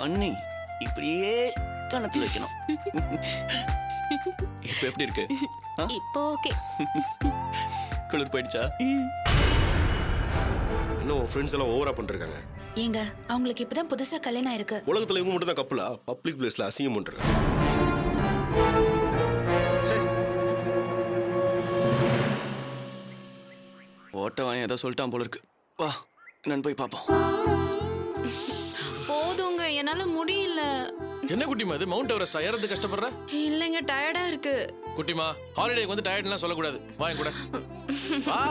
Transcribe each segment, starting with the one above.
பண்ணி இப்படியே கணத்துல வைக்கணும். இப்ப எப்படி இருக்கு? இப்போ ஓகே. குளிர் போயிடுச்சா? இன்னும் ஃப்ரெண்ட்ஸ் எல்லாம் ஓவரா பண்ணிருக்காங்க. ஏங்க அவங்களுக்கு இப்பதான் புதுசா கல்யாணம் ஆயிருக்கு. உலகத்துல இவங்க மட்டும் தான் கப்பலா பப்ளிக் பிளேஸ்ல அசிங்கம் பண்றாங்க. சரி ஓட்டவன் ஏதோ சொல்லிட்டான் போல இருக்கு. வா என்னன்னு போய் பாப்போம். போதுங்க என்னால முடியல. என்ன குட்டிமா இது மவுண்ட் எவரெஸ்ட் ஏறது கஷ்டப்படுற? இல்லங்க டயர்டா இருக்கு. குட்டிமா ஹாலிடேக்கு வந்து டயர்ட்லாம் சொல்லக்கூடாது. வாங்க கூட வா.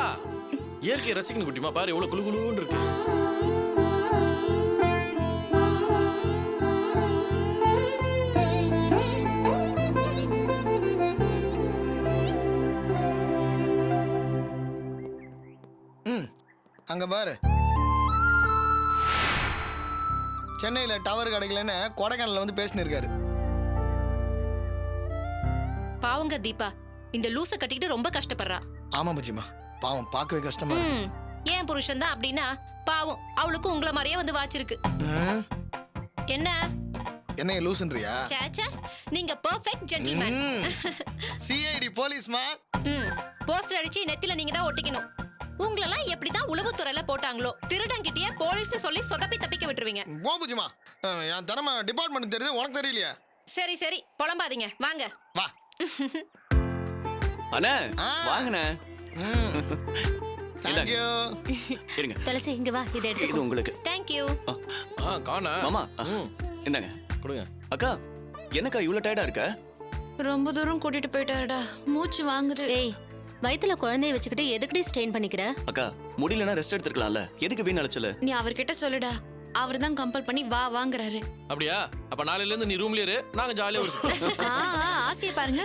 இயற்கையை ரசிக்கணும் குட்டிமா. பாரு எவ்வளவு குளு குளுன்னு இருக்கு. அங்க பாரு, சென்னையில டவர் கிடைக்கலன்னு கொடைக்கானல்ல வந்து பேசினு இருக்காரு. பாவங்க தீபா, இந்த லூச கட்டிக்கிட்டு ரொம்ப கஷ்டப்படுறா. ஆமா பச்சிமா, பாவம் பார்க்கவே கஷ்டமா இருக்கு. ஏன் புருஷன் தான் அப்படின்னா பாவம் அவளுக்கும் உங்களை மாதிரியே வந்து வாச்சிருக்கு. என்ன என்ன லூசுன்றியா? சேச்சே, நீங்க பெர்ஃபெக்ட் ஜென்டில்மேன். சிஐடி போலீஸ்மா. போஸ்டர் அடிச்சு நெத்தில நீங்க தான் ஒட்டிக்கணும். உங்களெல்லாம் எப்படிதான் உளவுத்துறையில போட்டாங்களோ, திருடங்கிட்டே போலீஸ் சொல்லி சொதப்பி தப்பிக்க விட்டுருவீங்க. போ பச்சிமா, என் திறமை டிபார்ட்மெண்ட் தெரியுது, உனக்கு தெரியலையா? சரி சரி புலம்பாதீங்க, வாங்க வா. அண்ணா வாங்கண்ணே. தேங்க்யூ. இருங்க துளசி இங்க வா, இதை எடுத்து. இது உங்களுக்கு. தேங்க்யூ. காணா மாமா இந்தாங்க. கொடுங்க. அக்கா என்னக்கா இவ்வளவு டயர்டா இருக்க? ரொம்ப தூரம் கூட்டிட்டு போயிட்டாருடா, மூச்சு வாங்குது. ஏய், வயித்துல குழந்தைய வச்சுக்கிட்டு எதுக்குடி ஸ்ட்ரெயின் பண்ணிக்கிற? அக்கா முடியலன்னா ரெஸ்ட் எடுத்துக்கலாம்ல, எதுக்கு வீண் அழைச்சல? நீ அவர்கிட்ட சொல்லுடா, அவர் தான் கம்பல் பண்ணி வா வாங்குறாரு. அப்படியா? அப்ப நாளையில இருந்து நீ ரூம்லயே இரு, நாங்க ஜாலியா ஒரு ஆசையை பாருங்க,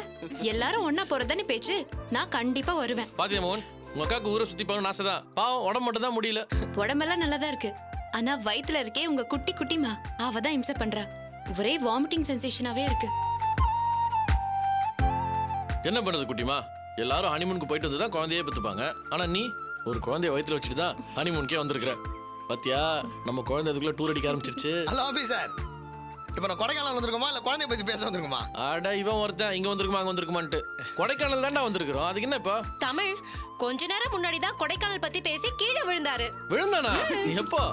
எல்லாரும் ஒன்னா போறதானே பேச்சு. நான் கண்டிப்பா வருவேன். பாத்தியா மோகன், உங்க அக்காவுக்கு ஊரை சுத்தி போகணும்னு ஆசைதான். பாவம் உடம்பு மட்டும் தான் முடியல. உடம்பெல்லாம் நல்லாதான் இருக்கு, ஆனா வயித்துல இருக்கே உங்க குட்டி குட்டிமா, அவ தான் இம்சை பண்றா. ஒரே வாமிட்டிங் சென்சேஷனாவே இருக்கு. என்ன பண்றது குட்டிமா, எல்லாரும் ஹனிமூனுக்கு போயிட்டு வந்து தான் குழந்தையே பெத்துப்பாங்க. ஆனா நீ ஒரு குழந்தைய வயித்துல வச்சுட்டு தான் ஹனிமூனுக்கே வந்திருக்கிற. பாத்தியா, நம்ம குழந்தை அதுக்குள்ள டூர் அடிக்க ஆரம்பிச்சிருச்சு. ஹலோ ஆபீசர், இப்ப நான் கொடைக்கானல் வந்திருக்கோமா இல்ல குழந்தைய பத்தி பேச வந்திருக்கோமா? அட இவன் ஒருத்தன் இங்க வந்திருக்குமா அங்க வந்திருக்குமான்ட்டு. கொடைக்கானல் தான்டா வந்திருக்கிறோம், அதுக்கு என்ன இப்போ? தமிழ் கொஞ்ச நேரம் முன்னாடி தான் கொடைக்கானல் பத்தி பேசி கீழே விழுந்தாரு. விழுந்தானா? எப்போ?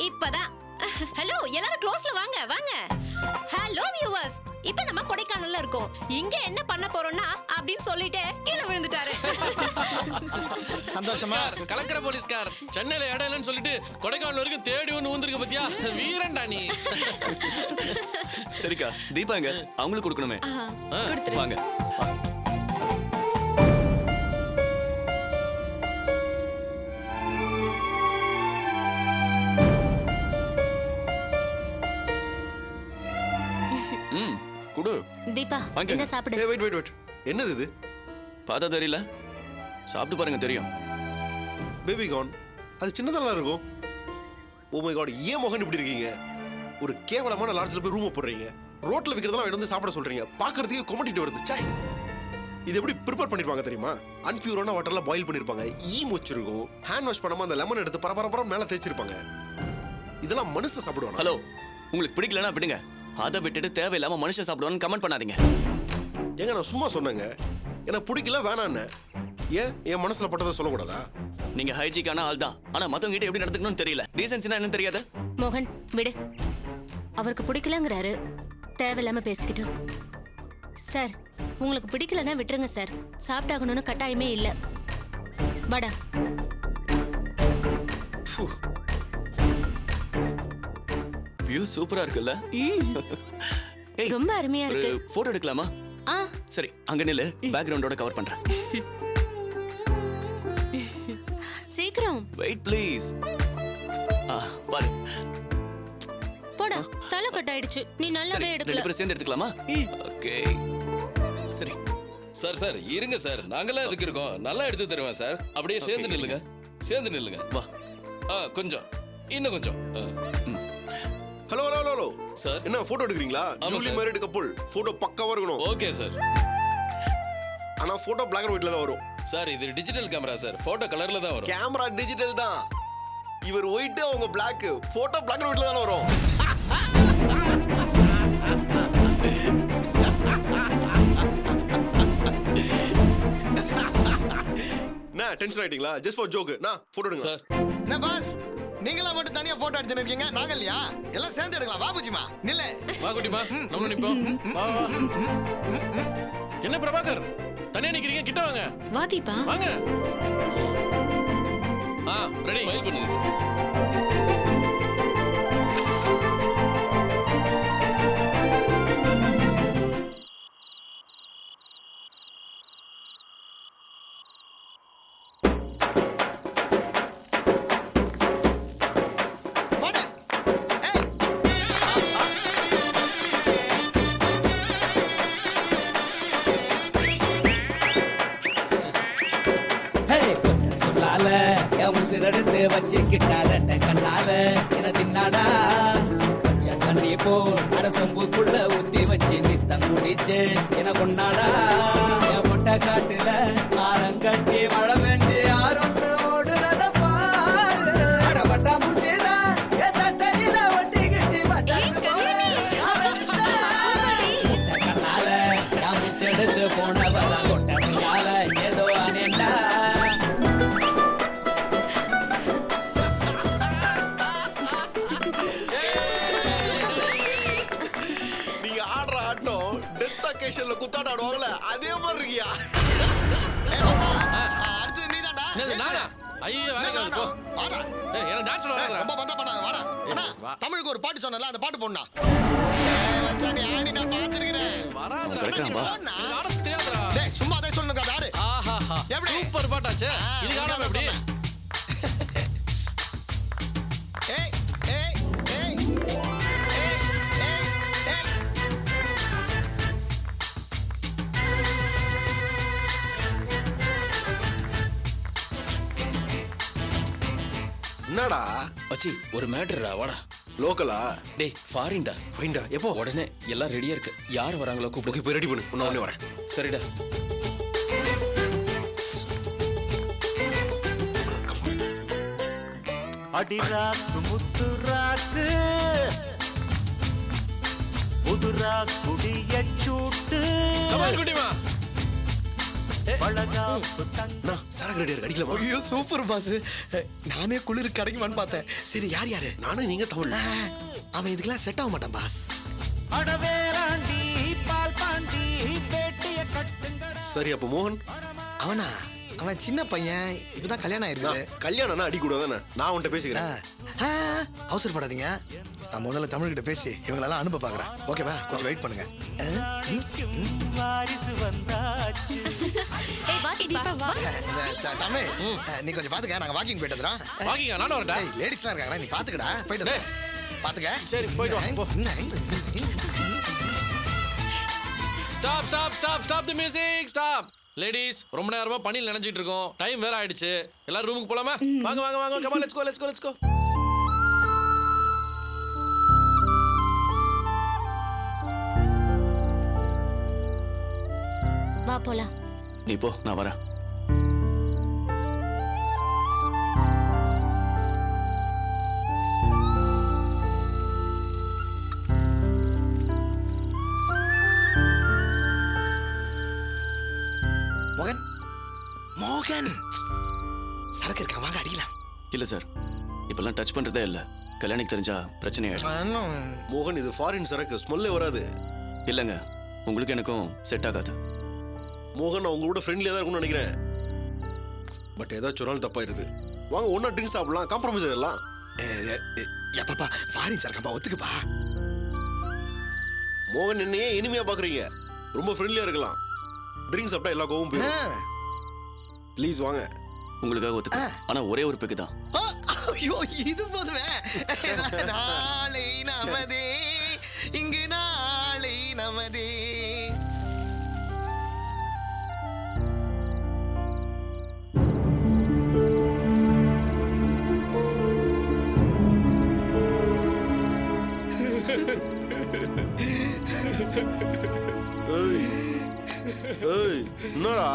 இப்பதான். ஹலோ எல்லாரும் க்ளோஸ்ல வாங்க வாங்க. ஹலோ வியூவர்ஸ், இப்போ நம்ம கொடைக்கானல்ல இருக்கோம். இங்க என்ன பண்ண போறோம்னா அப்படின்னு சொல்லிட்டு கீழே விழுந்துட்டாரு. சந்தோஷமா? கலக்கிற போலீஸ்கார் சென்னையில இடம் இல்லைன்னு சொல்லிட்டு கொடைக்கானல் வரைக்கும் தேடி ஒன்று வந்திருக்க பத்தியா? வீரன்டா நீ. சரிக்கா, தீபாங்க அவங்களுக்கு கொடுக்கணுமே. வாங்க. குடு தீபா, இந்த சாப்பிடு. ஏய் வெயிட் வெயிட் வெயிட், என்னது இது? பார்த்தா தெரியல, சாப்பிட்டு பாருங்க தெரியும். பேபி கார்ன், அது சின்னதெல்லாம் இருக்கும். ஓ மை காட், ஏன் மோகன் இப்படி இருக்கீங்க? ஒரு கேவலமான லாட்ஜ்ல போய் ரூம் போடுறீங்க, ரோட்ல விக்கிறதெல்லாம் எடுத்து சாப்பிட சொல்றீங்க, பாக்குறதுக்கே கொமட்டிட்டு வருது. சாய், இது எப்படி ப்ரிப்பேர் பண்ணிருப்பாங்க தெரியுமா? அன்பியூரான வாட்டர்ல பாயில் பண்ணிருப்பாங்க, ஈ மொச்சிருக்கும், ஹேண்ட் வாஷ் பண்ணாம அந்த லெமன் எடுத்து பரபரப்பரம் மேல தேய்ச்சிருப்பாங்க. இதெல்லாம் மனுஷன் சாப்பிடுவாங்க. ஹலோ, உங்களுக்கு பிடிக்கலன்னா விடுங்க, அதை விட்டுட்டு தேவையில்லாம மனுஷன் சாப்பிடுவான்னு கமெண்ட் பண்ணாதீங்க. ஏங்க நான் சும்மா சொன்னேங்க, எனக்கு பிடிக்கல வேணான்னு. ஏன் என் மனசுல பட்டதை சொல்லக்கூடாதா? நீங்க ஹைஜீக்கான ஆள் தான், ஆனா மத்தவங்க கிட்ட எப்படி நடந்துக்கணும்னு தெரியல. டீசன்சினா என்னன்னு தெரியாது. மோகன் விடு, அவருக்கு பிடிக்கலங்கிறாரு, தேவையில்லாம பேசிக்கிட்டோம். சார், உங்களுக்கு பிடிக்கலன்னா விட்டுருங்க சார், சாப்பிட்டாகணும்னு கட்டாயமே இல்ல. வாடா. வியூ சூப்பரா இருக்குல்ல? ஏய், ரொம்ப அருமையா ஒரு இருக்கு. போட்டோ எடுக்கலாமா? சரி, அங்க நில்லு, பேக்ரவுண்டோட கவர் பண்றேன். சீக்கிரம் வெயிட் ப்ளீஸ். பாரு, போடா, தலை கட் ஆயிடுச்சு. நீ நல்லாவே ரெண்டு எடுக்கல. பேரும் சேர்ந்து எடுத்துக்கலாமா? ஓகே சரி. சார் சார் இருங்க சார், நாங்களாம் எதுக்கு இருக்கோம், நல்லா எடுத்து தருவேன் சார். அப்படியே சேர்ந்து நில்லுங்க, சேர்ந்து நில்லுங்க. வா. கொஞ்சம் இன்னும் கொஞ்சம். ஹலோ ஹலோ ஹலோ சார், என்ன போட்டோ எடுக்கிறீங்களா? நியூலி மேரிட் கப்புள், போட்டோ பக்காவா இருக்கணும். Okay sir. ஆனா போட்டோ பிளாக் அண்ட் ஒயிட்ல தான் வரும் சார். இது டிஜிட்டல் கேமரா சார், போட்டோ கலர்ல தான் வரும். கேமரா டிஜிட்டல் தான், இவர் ஒயிட் அவங்க பிளாக் போட்டோ பிளாக் அண்ட் ஒயிட்ல தானே வரும். நான் டென்ஷன் ஆயிட்டீங்களா? Just for joke. நான் போட்டோ எடுங்க சார் என்ன பாஸ் நீங்களா மட்டும் தனியா போட்டோ எடுத்துட்டு இருக்கீங்க, நாங்க இல்லையா? எல்லாம் சேர்ந்து எடுக்கலாம். வா பூஜிமா நில்ல. வா குட்டிமா நம்ம நிப்போம். வா, வா. என்ன பிரபாகர் தனியா நிக்கிறீங்க? கிட்ட வாங்க. வா தீபா. வாங்க. ரெடி. ஸ்மைல் பண்ணுங்க சார். போடு. ஏய் சொல்லால என் உசிரெடுத்து வச்சுக்கிட்டார கண்ணால என தின்னாடா பச்சை தண்ணி போ அட சொம்புக்குள்ள ஊத்தி வச்சு நித்தம் குடிச்சு என கொண்டாடா என் முட்டை காட்டுல ஆரங்கட்டி மழை பெஞ்சு யாரொன்று ஓடுறத பாரு அடப்பட்டா முச்சிதா என் சட்டையில ஒட்டிக்கிச்சு கண்ணால என் முச்செடுத்து போனவர கொட்ட முன்னால ஏதோ அனேண்டா. நீங்க ஆடுற ஆட்டம் டெத் அக்கேஷன்ல குத்தாட்ட ஆடுவாங்கல்ல அதே மாதிரி இருக்கியா? ஏய் மச்சான், அடுத்து நீதான்டா. என்னது நானா? ஐயோ வேலைக்கு போ. வாடா. ஏய் என்ன டான்ஸ் வராதடா. ரொம்ப பந்தா பண்ணாத வாடா. அண்ணா வா. தமிழுக்கு ஒரு பாட்டு சொன்னல அந்த பாட்டு போடுனா. மச்சான் நீ ஆடி நான் பாத்துக்கிறேன். வராதடா. கிடைக்கிறான் பா. போடுனா. இது ஆட தெரியாதுடா. டேய் சும்மா அதே சொல்லுங்க அது ஆடு. ஆஹாஹா. எப்படி? சூப்பர் பாட்டாச்சே. இது காணாம எப்படி? ஏய் ஏய் ஏய் ஏய் ஏய் ஏய் என்னடா மச்சி ஒரு மேட்டர்டா வாடா. லோக்கலா? டேய் ஃபாரின்டா. ஃபைன்டா. எப்போ? உடனே எல்லாம் ரெடியா இருக்கு. யார் வராங்களோ கூப்பிடு. ஓகே போய் ரெடி பண்ணு. நான் உடனே வரேன். சரிடா. அடிராக்கு முத்துராக்கு புதுரா குடிய சூட்டு கமான் குட்டிமா. பழகாப்பு தங்க நான் சரக்கு ரெடியா இருக்கு. அடிக்கலாமா? ஐயோ சூப்பர் பாஸ். நானே குளிர் கிடைக்குமான்னு பார்த்தேன். சரி யார் யாரு? நானும் நீங்க தமிழ். அவன் இதுக்கெல்லாம் செட் ஆக மாட்டான் பாஸ். அடவேராண்டி பால் பாண்டி பேட்டிய கட்டுங்கட. சரி அப்ப மோகன் அவனா? அவன் சின்ன பையன், இப்பதான் கல்யாணம் ஆயிருக்குது. கல்யாணம்னா அடி கூடாதானே? நான் உன்கிட்ட பேசிக்கிறேன். அவசரப்படாதீங்க. நான் முதல்ல தமிழ்கிட்ட பேசி இவங்களெல்லாம் அனுப்ப பாக்குறேன். ஓகேவா? கொஞ்சம் வெயிட் பண்ணுங்க. வாரிசு வந்தாச்சு ஏய் வா தீபா வா. தமிழ் நீ கொஞ்சம் பாத்துக்க. நாங்க வாக்கிங் போயிட்டு வந்துடுறோம். வாக்கிங்க நானும் வரட்டா. ஏய் லேடிஸ்லாம் இருக்காங்க, நீ பாத்துக்கடா. போயிட்டு டேய். பாத்துக்க. சரி, போயிட்டு வா, போ. Stop stop stop stop the music stop. Ladies ரொம்ப நேரமா பனியில் நினைச்சிட்டு இருக்கோம். டைம் வேற ஆயிடுச்சு. எல்லாரும் ரூமுக்கு போலாமா? வாங்க வாங்க வாங்க. Come on let's go let's go let's go. வா போலாம். நீ போ, நான் வரேன். மோகன் மோகன் சரக்கு இருக்கா? வாங்க அடிக்கலாம். இல்ல சார், இப்பெல்லாம் டச் பண்றதே இல்ல. கல்யாணிக்கு தெரிஞ்சா பிரச்சனை ஆயிடும். மோகன் இது ஃபாரின் சரக்கு, ஸ்மெல்லே வராது. இல்லங்க, உங்களுக்கு எனக்கும் செட் ஆகாது. மோகன் நான் உங்களோட ஃப்ரெண்ட்லியா தான் இருக்கும்னு நினைக்கிறேன். பட் ஏதாச்சும் சொன்னாலும் தப்பாயிருது. வாங்க ஒன்னா ட்ரிங்க்ஸ் சாப்பிடலாம், காம்ப்ரமைஸ் ஆயிடலாம். எப்பப்பா ஃபாரின் சரக்கப்பா, ஒத்துக்குப்பா. மோகன் என்னையே இனிமையா பாக்குறீங்க. ரொம்ப ஃப்ரெண்ட்லியா இருக்கலாம். ட்ரிங்க்ஸ் சாப்பிட்டா எல்லா கோவம் போயிடும். ப்ளீஸ் வாங்க. உங்களுக்காக ஒத்துக்க. ஆனா ஒரே ஒரு பெக்கு தான். ஐயோ இது போதுமே. நாளை நமதே, இங்கு நாளை நமதே. என்னடா?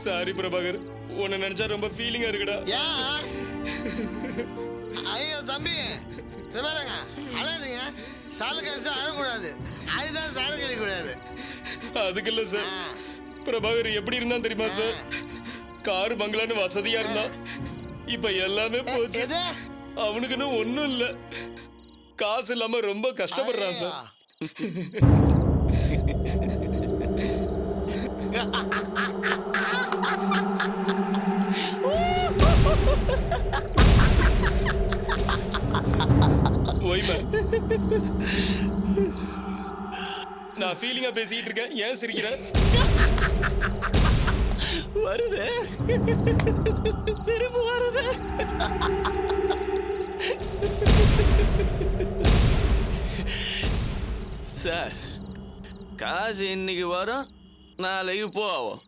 சாரி பிரபாகர், உன்னை நினைச்சா ரொம்ப ஃபீலிங்கா இருக்குடா. ஏன் ஐயோ தம்பி இது பாருங்க அழாதீங்க. சாலை கழிச்சு அழக்கூடாது. அதுதான் சாலை கழிக்கூடாது. அதுக்கு இல்ல சார், பிரபாகர் எப்படி இருந்தான் தெரியுமா சார்? கார் பங்களான்னு வசதியா இருந்தான். இப்ப எல்லாமே போச்சு. எது? அவனுக்குன்னு ஒண்ணும் இல்ல. காசு இல்லாம ரொம்ப கஷ்டப்படுறான் சார். ஓய்மா, நான் ஃபீலிங்கா பேசிட்டு இருக்கேன், ஏன் சிரிக்கிற? வருது திரும்ப வருது. சார், காசு இன்னைக்கு வரும், நாளைக்கு போவோம்.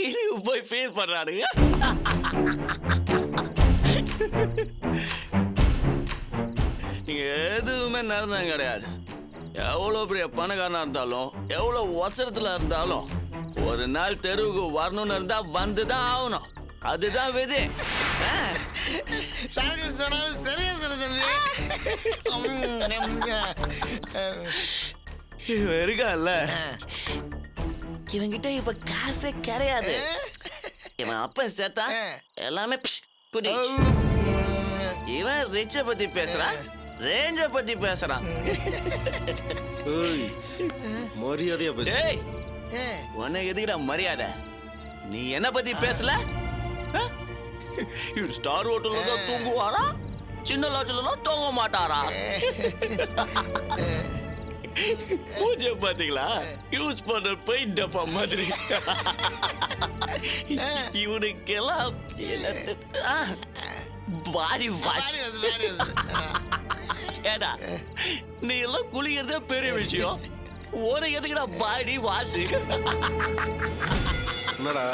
இது போய் ஃபீல் பண்றானுங்க. நீங்க எதுவுமே நடந்தது கிடையாது. எவ்வளவு பெரிய பணக்காரனா இருந்தாலும், எவ்வளவு அவசரத்துல இருந்தாலும், ஒரு நாள் தெருவுக்கு வரணும்னு இருந்தா வந்துதான் ஆகணும். அதுதான் விதி. சரக்கு சொன்னாலும் சரியா சொல்ல தம்பி. இவன் இருக்கான்ல, இவன்கிட்ட இப்ப காசே கிடையாது. இவன் அப்ப சேர்த்தா எல்லாமே புடிச்சு. இவன் ரிச்ச பத்தி பேசுறான், ரேஞ்ச பத்தி பேசுறான். மரியாதையா பேசு. ஏய், உனக்கு எதுக்குடா மரியாதை? நீ என்ன பத்தி பேசல? இவர் ஸ்டார் ஹோட்டல்ல தான் தூங்குவாரா, சின்ன லாட்ஜ்ல தூங்க மாட்டாரா? பூஜை பாத்தீங்களா? யூஸ் பண்ற பெயிண்ட் டப்பா மாதிரி. இவனுக்கெல்லாம் பாடி வாஷ். ஏடா, நீ எல்லாம் குளிக்கிறதே பெரிய விஷயம், ஒரு எதுக்குடா பாடி வாஷ்? என்னடா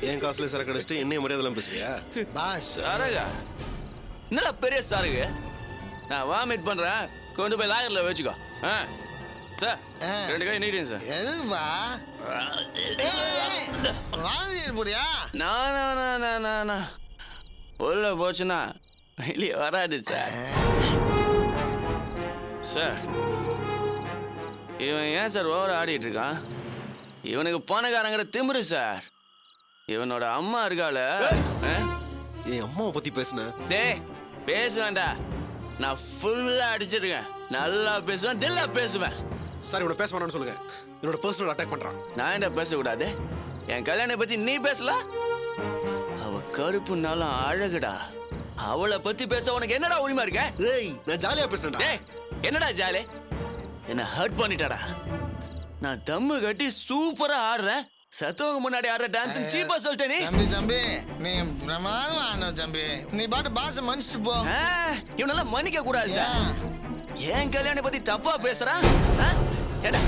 என் காசுல சரக்கு அடிச்சுட்டு என்னைய மரியாதைலாம் பேசுறியா? பாஸ் சரகா? என்னடா பெரிய சரகு? நான் வாமிட் பண்றேன், கொண்டு போய் லாகர்ல வச்சுக்கோ. சார், 2 கை நீட்டுங்க சார். எதுக்குப்பா வாந்தி போறியா? நான் உள்ள போச்சுன்னா வெளியே வராது சார். சார், இவன் ஏன் சார் ஓவர் ஆடிட்டு இருக்கான்? இவனுக்கு பணக்காரங்கிற திமிரு சார். இவனோட அம்மா இருக்காள. என் அம்மாவை பத்தி பேசுன. டேய், பேச வேண்டாம். நான் ஃபுல்லா அடிச்சிருக்கேன். நல்லா பேசுவேன், தில்லா பேசுவேன். சார், இவனை பேச வேணாம்னு சொல்லுங்க. என்னோட பர்சனல் அட்டாக் பண்றான். நான் என்ன பேசக்கூடாது? என் கல்யாணத்தை பத்தி நீ பேசல? அவ கருப்புனாலும் அழகுடா. அவளை பத்தி பேச உனக்கு என்னடா உரிமை இருக்க? ஏய், நான் ஜாலியா பேசுறேன்டா. டேய், என்னடா ஜாலி? என்ன ஹர்ட் பண்ணிட்டாடா. நான் தம்மு கட்டி சூப்பரா ஆடுறேன், சத்தவங்க முன்னாடி ஆடுற டான்ஸ் சீப்பா சொல்லிட்டே. நீ தம்பி தம்பி நீ பிரமாதமா ஆன தம்பி. நீ பாட்டு பாச மனுஷு போ. இவனெல்லாம் மன்னிக்க கூடாது சார். என் கல்யாணம் பத்தி தப்பா பேசுறான். ஏடா,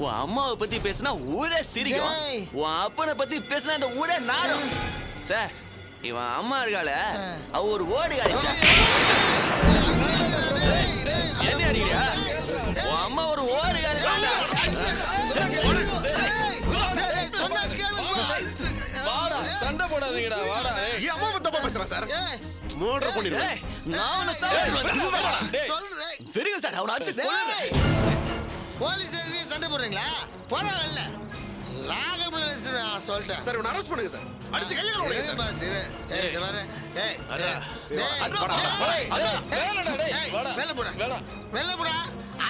உன் அம்மாவை பத்தி பேசினா ஊரே சிரிக்கும். உன் அப்பனை பத்தி பேசினா இந்த ஊரே நாடும். சார், இவன் அம்மா இருக்காள, அவ ஒரு ஓடுகாளி. என்ன அடிக்கிறியா? உன் அம்மா ஒரு ஓடுகாளி. சண்டை போடாதீங்கடா, வாடா. என் அம்மாவை தப்பா பேசுறான் சார். மர்டர் பண்ணிடுவேன். நான் உன்னை சாவடிச்சிடுவேன். சொல்றேன். விடுங்க சார், அவனை அடிச்சு கொல்லுங்க. போலீஸ் சண்டை போடுறீங்களா? போறாங்கல்ல லாகபிள் வச்சிருவேன் சொல்லிட்டேன். சார், இவனை அரெஸ்ட் பண்ணுங்க சார். அடிச்சு கையை கழுவுங்க சார். பாஸ் ஏய் இது பாரு. ஏய் வெல்ல போடா. வெல்ல போடா.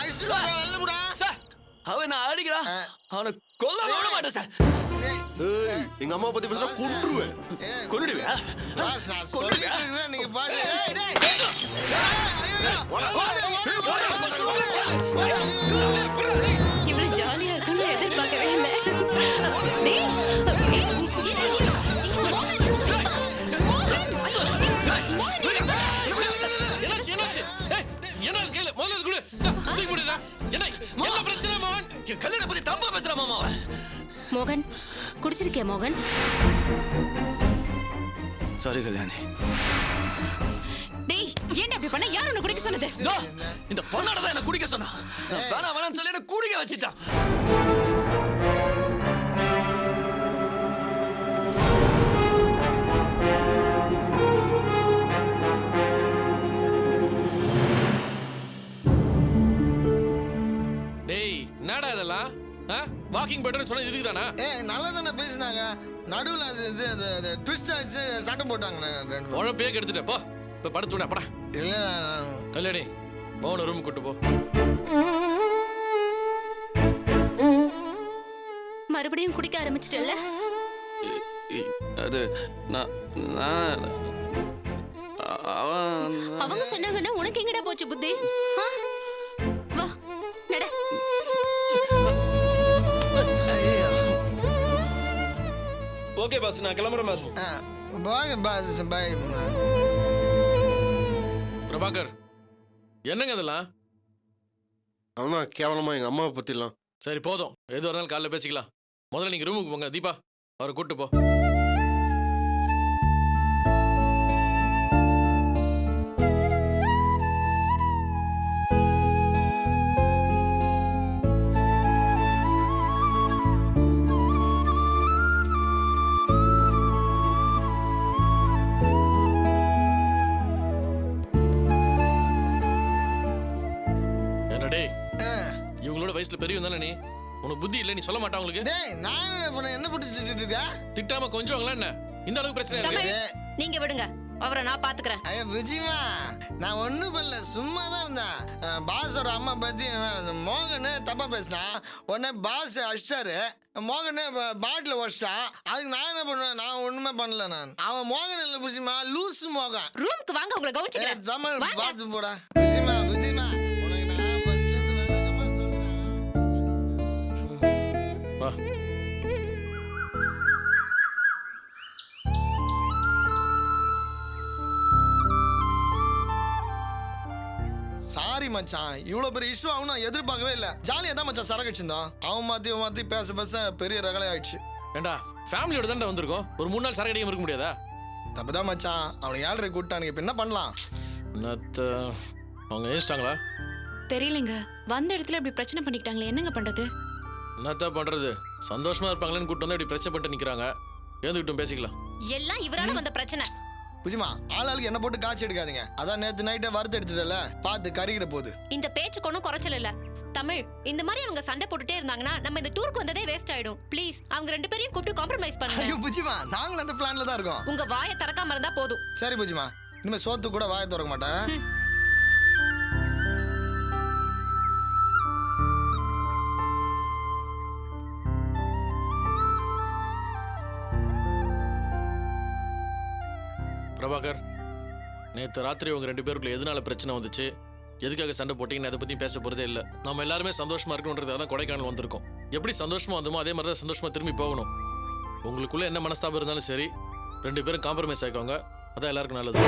ஐசு வெல்ல போடா. சார், அவன் நான் அடிக்கிறான். அவனை கொல்ல விட மாட்டேன் சார். ஏய், எங்க அம்மா பத்தி பேசினா கொன்றுவேன். கொன்னுடுவியா? பாஸ் நான் சொல்லிட்டு இருக்கேன், நீங்க பாட்டு. ஏய் டேய். இவ்வளவு ஜாலியா இருக்கும்னு எதிர்பார்க்கவே இல்லை. டேய், என்னாச்சு? என்ன கையில முதல்ல கொடு. தூக்கி போடுடா. என்ன பிரச்சனை மோகன்? கல்யாண பத்தி தப்பா பேசுற மாமா. மோகன், குடிச்சிருக்கியா மோகன்? சாரி கல்யாணி. டேய், ஏன் அப்படி பண்ண? யார் உன்னை குடிக்க சொன்னது? இந்த பொண்ணோட தான் என்ன குடிக்க சொன்னா. வேணாம் வேணாம்னு சொல்லி என்ன குடிக்க வச்சுட்டான். வாக்கிங் போய்ட்டு சொன்னது இதுக்கு தானா? நல்லா தானே பேசினாங்க. நடுவில் அது ட்விஸ்ட் ஆச்சு, சண்டை போட்டாங்க ரெண்டு பேரும். உழப்பே கெடுத்துட்ட போ. இப்போ படுத்து விட படா. இல்லை கல்யாணி மோகன ரூம் கூட்டு போ. மறுபடியும் குடிக்க ஆரம்பிச்சிட்டல்ல? அது அவங்க சொன்னாங்கன்னா உனக்கு எங்கடா போச்சு புத்தி? வா நட. ஓகே பாஸ், நான் கிளம்புறேன் பாஸ். பாய் பாஸ், பாய். பிரபாகர் என்னங்க இதெல்லாம்? அவனா கேவலமா எங்க அம்மாவை பத்திலாம். சரி போதும், எது வரனாலும் காலைல பேசிக்கலாம். முதல்ல நீங்க ரூமுக்கு போங்க. தீபா அவரை கூட்டு போ. என்னடே இவங்களோட வயசுல பெரியவன் தானே நீ? உனக்கு புத்தி இல்ல, நீ சொல்ல மாட்டா உங்களுக்கு? டேய் நான் என்ன பண்ண, என்ன போட்டு திட்டிட்டு இருக்க? திட்டாம கொஞ்சம் என்ன இந்த அளவுக்கு பிரச்சனை இருக்கு? நீங்க விடுங்க, அவரை நான் பாத்துக்கிறேன். ஐயா விஜயமா, நான் ஒண்ணும் பண்ணல, சும்மா தான் இருந்தேன். பாஸோட அம்மா பத்தி மோகன் தப்பா பேசினா, உடனே பாஸ் அடிச்சிட்டாரு. மோகன் பாட்டில உடச்சிட்டான். அதுக்கு நான் என்ன பண்ணுவேன்? நான் ஒண்ணுமே பண்ணல. அவன் மோகன் இல்ல புஜிமா, லூசு மோகன். ரூமுக்கு வாங்க, உங்களை கவனிச்சுக்கிறேன். தமிழ் பார்த்து போடா. விஜயமா உனக்கு நான் ஃபர்ஸ்ட்ல இருந்து விளக்கமா சொல்றேன். வா. சாரி மச்சான், இவ்வளவு பெரிய இஷ்யூ ஆகும் நான் எதிர்பார்க்கவே இல்ல. ஜாலியா தான் மச்சான் சரக்கு வச்சிருந்தோம். அவன் மாத்தி பேச பேச பெரிய ரகலை ஆயிடுச்சு. ஏண்டா ஃபேமிலியோட தான்டா வந்திருக்கோம், ஒரு 3 நாள் சரக்கு அடிக்காம இருக்க முடியாதா? தப்புதான் மச்சான், அவனை 7:30 கூப்பிட்டானுங்க. இப்ப என்ன பண்ணலாம்? என்னத்த அவங்க ஏசிட்டாங்களா? தெரியலங்க, வந்த இடத்துல இப்படி பிரச்சனை பண்ணிக்கிட்டாங்களே, என்னங்க பண்றது? என்னத்த பண்றது? சந்தோஷமா இருப்பாங்களேன்னு கூட்டு வந்து இப்படி பிரச்சனை பண்ணிட்டு நிக்கிறாங்க. எழுந்துக்கிட்டும் பேசிக்கலாம். எல்லாம் இவரால வந்த பிரச்சனை. புஜிமா, ஆளாளுக்கு என்ன போட்டு காய்ச்சி எடுக்காதீங்க. அதான் நேத்து நைட்டே வறுத்து எடுத்துட்டல, பார்த்து கறிக்கிட போகுது. இந்த பேச்சுக்கு ஒன்றும் குறைச்சல் இல்ல. தமிழ், இந்த மாதிரி அவங்க சண்டை போட்டுட்டே இருந்தாங்கன்னா நம்ம இந்த டூருக்கு வந்ததே வேஸ்ட் ஆயிடும். ப்ளீஸ் அவங்க 2 பேரையும் கூப்பிட்டு காம்ப்ரமைஸ் பண்ணுங்க. ஐயோ புஜிமா, நாங்களும் அந்த பிளான்ல தான் இருக்கோம். உங்க வாயை திறக்காம இருந்தா போதும். சரி புஜிமா, இனிமே சோத்து கூட வாயை திறக்க மாட்டேன். பிரபாகர், நேற்று ராத்திரி உங்க 2 பேருக்குள்ள எதனால பிரச்சனை வந்துச்சு, எதுக்காக சண்டை போட்டீங்கன்னு அதை பத்தி பேச போறதே இல்லை. நம்ம எல்லாருமே சந்தோஷமா இருக்கணுன்றதால கொடைக்கானல் வந்திருக்கோம். எப்படி சந்தோஷமா வந்தோமோ அதே மாதிரி தான் சந்தோஷமா திரும்பி போகணும். உங்களுக்குள்ள என்ன மனஸ்தாபம் இருந்தாலும் சரி, 2 பேரும் காம்ப்ரமைஸ் ஆயிக்கோங்க. அதான் எல்லாருக்கும் நல்லது.